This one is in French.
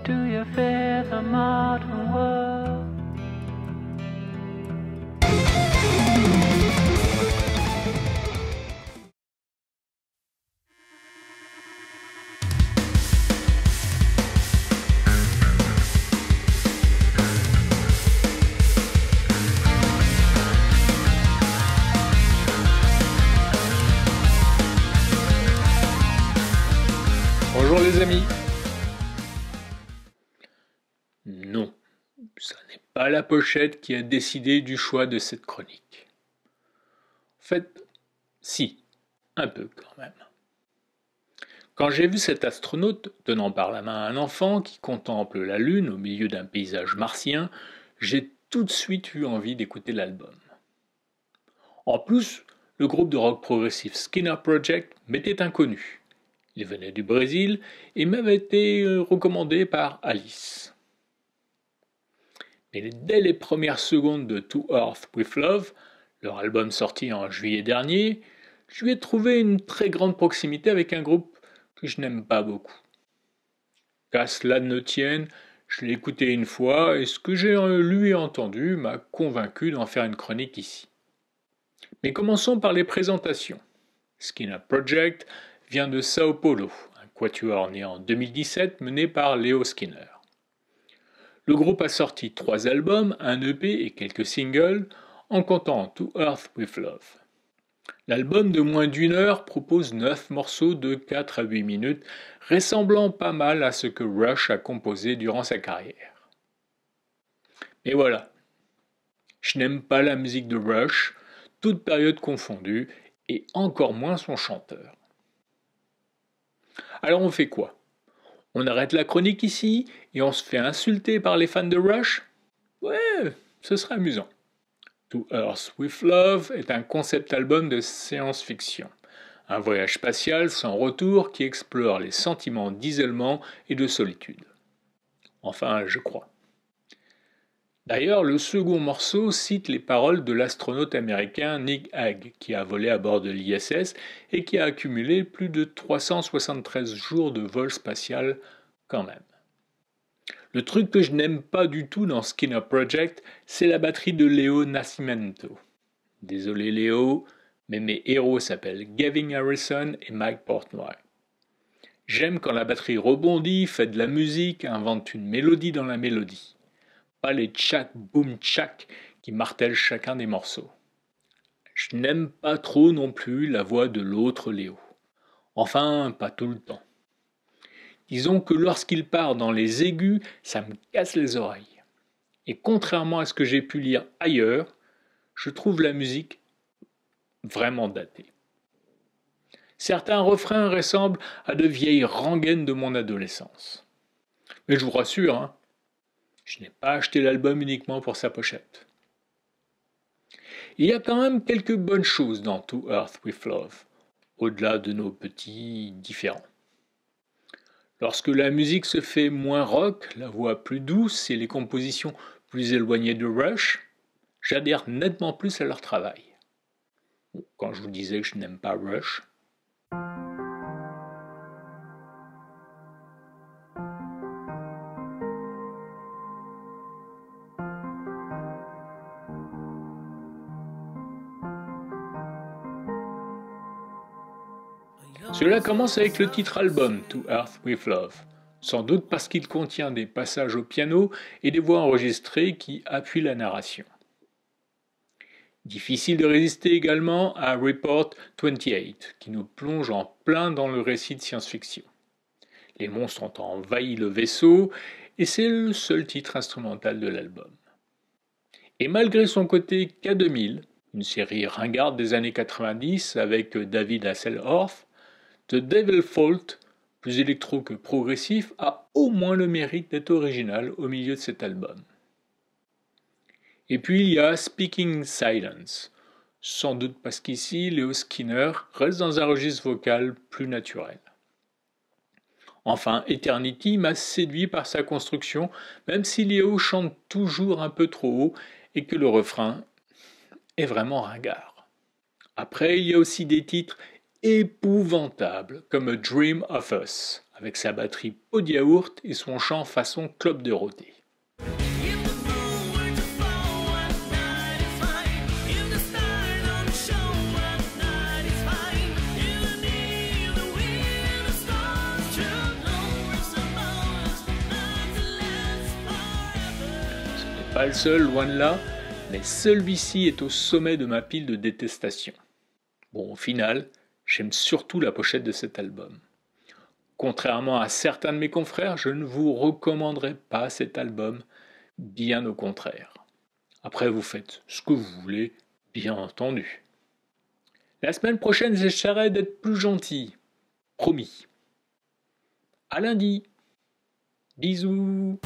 Do you fear the modern world? Bonjour les amis. Non, ça n'est pas la pochette qui a décidé du choix de cette chronique. En fait, si, un peu quand même. Quand j'ai vu cet astronaute tenant par la main un enfant qui contemple la Lune au milieu d'un paysage martien, j'ai tout de suite eu envie d'écouter l'album. En plus, le groupe de rock progressif Skinner Project m'était inconnu. Il venait du Brésil et m'avait été recommandé par Alice. Mais dès les premières secondes de To Earth With Love, leur album sorti en juillet dernier, je lui ai trouvé une très grande proximité avec un groupe que je n'aime pas beaucoup. Qu'à cela ne tienne, je l'ai écouté une fois et ce que j'ai lu et entendu m'a convaincu d'en faire une chronique ici. Mais commençons par les présentations. Skinner Project vient de Sao Paulo, un quatuor né en 2017 mené par Leo Skinner. Le groupe a sorti 3 albums, un EP et quelques singles, en comptant To Earth With Love. L'album de moins d'1 heure propose 9 morceaux de 4 à 8 minutes, ressemblant pas mal à ce que Rush a composé durant sa carrière. Mais voilà, je n'aime pas la musique de Rush, toute période confondue, et encore moins son chanteur. Alors on fait quoi ? On arrête la chronique ici et on se fait insulter par les fans de Rush ? Ouais, ce serait amusant. To Earth With Love est un concept album de science-fiction. Un voyage spatial sans retour qui explore les sentiments d'isolement et de solitude. Enfin, je crois. D'ailleurs, le second morceau cite les paroles de l'astronaute américain Nick Hague, qui a volé à bord de l'ISS et qui a accumulé plus de 373 jours de vol spatial quand même. Le truc que je n'aime pas du tout dans Skinner Project, c'est la batterie de Leo Nascimento. Désolé Léo, mais mes héros s'appellent Gavin Harrison et Mike Portnoy. J'aime quand la batterie rebondit, fait de la musique, invente une mélodie dans la mélodie. Pas les tchak boum tchak qui martèlent chacun des morceaux. Je n'aime pas trop non plus la voix de l'autre Léo. Enfin, pas tout le temps. Disons que lorsqu'il part dans les aigus, ça me casse les oreilles. Et contrairement à ce que j'ai pu lire ailleurs, je trouve la musique vraiment datée. Certains refrains ressemblent à de vieilles rengaines de mon adolescence. Mais je vous rassure, je n'ai pas acheté l'album uniquement pour sa pochette. Il y a quand même quelques bonnes choses dans To Earth With Love, au-delà de nos petits différends. Lorsque la musique se fait moins rock, la voix plus douce et les compositions plus éloignées de Rush, j'adhère nettement plus à leur travail. Quand je vous disais que je n'aime pas Rush. Cela commence avec le titre album To Earth With Love, sans doute parce qu'il contient des passages au piano et des voix enregistrées qui appuient la narration. Difficile de résister également à Report 28, qui nous plonge en plein dans le récit de science-fiction. Les monstres ont envahi le vaisseau et c'est le seul titre instrumental de l'album. Et malgré son côté K2000, une série ringarde des années 90 avec David Hasselhoff, The Devil Fault, plus électro que progressif, a au moins le mérite d'être original au milieu de cet album. Et puis il y a Speaking Silence, sans doute parce qu'ici Leo Skinner reste dans un registre vocal plus naturel. Enfin, Eternity m'a séduit par sa construction, même si Leo chante toujours un peu trop haut et que le refrain est vraiment ringard. Après, il y a aussi des titres épouvantable, comme A Dream of Us, avec sa batterie pot de yaourt et son chant façon Club Dorothée. Pas le seul, loin de là, mais celui-ci est au sommet de ma pile de détestation. Bon, au final, j'aime surtout la pochette de cet album. Contrairement à certains de mes confrères, je ne vous recommanderai pas cet album, bien au contraire. Après, vous faites ce que vous voulez, bien entendu. La semaine prochaine, j'essaierai d'être plus gentil. Promis. À lundi. Bisous.